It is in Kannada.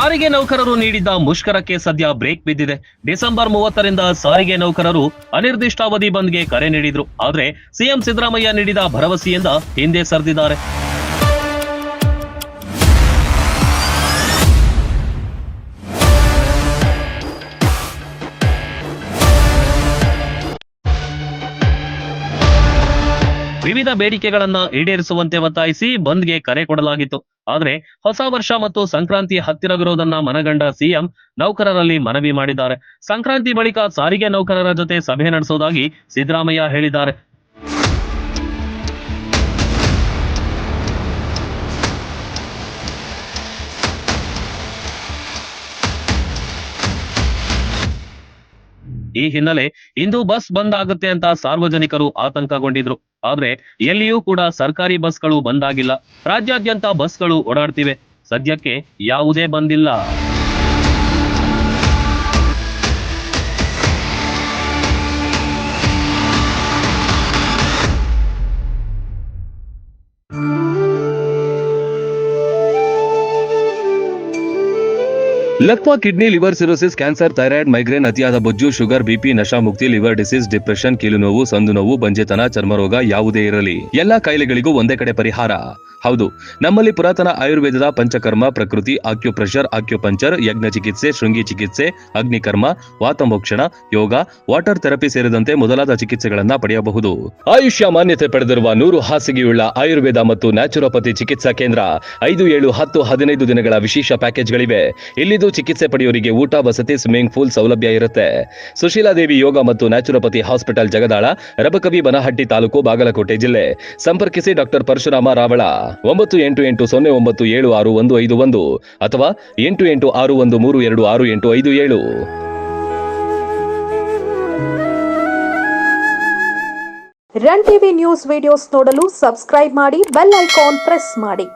ಸಾರಿಗೆ ನೌಕರರು ನೀಡಿದ್ದ ಮುಷ್ಕರಕ್ಕೆ ಸದ್ಯ ಬ್ರೇಕ್ ಬಿದ್ದಿದೆ. ಡಿಸೆಂಬರ್ 30ರಿಂದ ಸಾರಿಗೆ ನೌಕರರು ಅನಿರ್ದಿಷ್ಟಾವಧಿ ಬಂದ್ಗೆ ಕರೆ ನೀಡಿದ್ರು. ಆದ್ರೆ ಸಿಎಂ ಸಿದ್ದರಾಮಯ್ಯ ನೀಡಿದ ಭರವಸೆಯಿಂದ ಹಿಂದೆ ಸರಿದಿದ್ದಾರೆ. ವಿವಿಧ ಬೇಡಿಕೆಗಳನ್ನ ಈಡೇರಿಸುವಂತೆ ಒತ್ತಾಯಿಸಿ ಬಂದ್ಗೆ ಕರೆ ಕೊಡಲಾಗಿತ್ತು. ಆದ್ರೆ ಹೊಸ ವರ್ಷ ಮತ್ತು ಸಂಕ್ರಾಂತಿ ಹತ್ತಿರವಿರೋದನ್ನ ಮನಗಂಡ ಸಿಎಂ ನೌಕರರಲ್ಲಿ ಮನವಿ ಮಾಡಿದ್ದಾರೆ. ಸಂಕ್ರಾಂತಿ ಬಳಿಕ ಸಾರಿಗೆ ನೌಕರರ ಜೊತೆ ಸಭೆ ನಡೆಸೋದಾಗಿ ಸಿದ್ದರಾಮಯ್ಯ ಹೇಳಿದ್ದಾರೆ. ಈ ಹಿನ್ನೆಲೆ ಇಂದು ಬಸ್ ಬಂದ್ ಆಗುತ್ತೆ ಅಂತ ಸಾರ್ವಜನಿಕರು ಆತಂಕಗೊಂಡಿದ್ರು. ಆದ್ರೆ ಎಲ್ಲಿಯೂ ಕೂಡ ಸರ್ಕಾರಿ ಬಸ್ಗಳು ಬಂದ್ ಆಗಿಲ್ಲ. ರಾಜ್ಯಾದ್ಯಂತ ಬಸ್ಗಳು ಓಡಾಡ್ತಿವೆ. ಸದ್ಯಕ್ಕೆ ಯಾವುದೇ ಬಂದಿಲ್ಲ. ಲಕ್ವಾ kidney, liver cirrhosis, cancer, thyroid, migraine, ಅತಿಯಾದ ಬೊಜ್ಜು, ಶುಗರ್, ಬಿಪಿ, ನಶಾ ಮುಕ್ತಿ, ಲಿವರ್ ಡಿಸೀಸ್, ಡಿಪ್ರೆಷನ್, ಕೀಲು ನೋವು, ಸಂದು ನೋವು, ಬಂಜೆತನ, ಚರ್ಮರೋಗ ಯಾವುದೇ ಇರಲಿ ಎಲ್ಲಾ ಕಾಯಿಲೆಗಳಿಗೂ ಒಂದೇ ಕಡೆ ಪರಿಹಾರ. ಹೌದು, ನಮ್ಮಲ್ಲಿ ಪುರಾತನ ಆಯುರ್ವೇದದ ಪಂಚಕರ್ಮ, ಪ್ರಕೃತಿ, ಆಕ್ಯುಪ್ರೆಷರ್, ಆಕ್ಯುಪಂಚರ್, ಯಜ್ಞ ಚಿಕಿತ್ಸೆ, ಶೃಂಗಿ ಚಿಕಿತ್ಸೆ, ಅಗ್ನಿಕರ್ಮ, ವಾತಮೋಕ್ಷಣ, ಯೋಗ, ವಾಟರ್ ಥೆರಪಿ ಸೇರಿದಂತೆ ಮೊದಲಾದ ಚಿಕಿತ್ಸೆಗಳನ್ನ ಪಡೆಯಬಹುದು. ಆಯುಷ್ಯ ಮಾನ್ಯತೆ ಪಡೆದಿರುವ 100 ಹಾಸಿಗೆಯುಳ್ಳ ಆಯುರ್ವೇದ ಮತ್ತು ನ್ಯಾಚುರೋಪತಿ ಚಿಕಿತ್ಸಾ ಕೇಂದ್ರ 5, 7, 10, 15 ದಿನಗಳ ವಿಶೇಷ ಪ್ಯಾಕೇಜ್ಗಳಿವೆ. ಇಲ್ಲಿದ್ದು ಚಿಕಿತ್ಸೆ ಪಡೆಯೋರಿಗೆ ಊಟ, ವಸತಿ, ಸ್ವಿಮ್ಮಿಂಗ್ ಪೂಲ್ ಸೌಲಭ್ಯ ಇರುತ್ತೆ. ಸುಶೀಲಾದೇವಿ ಯೋಗ ಮತ್ತು ನ್ಯಾಚುರೋಪತಿ ಹಾಸ್ಪಿಟಲ್, ಜಗದಾಳ, ರಬಕವಿ, ಬನಹಟ್ಟಿ ತಾಲೂಕು, ಬಾಗಲಕೋಟೆ ಜಿಲ್ಲೆ. ಸಂಪರ್ಕಿಸಿ ಡಾಕ್ಟರ್ ಪರಶುರಾಮ ರಾವಳ 9880976151 ಅಥವಾ 8861326857. ರನ್ ಟಿವಿ ನ್ಯೂಸ್ ವಿಡಿಯೋಸ್ ನೋಡಲು ಸಬ್ಸ್ಕ್ರೈಬ್ ಮಾಡಿ, ಬೆಲ್ ಐಕಾನ್ ಪ್ರೆಸ್ ಮಾಡಿ.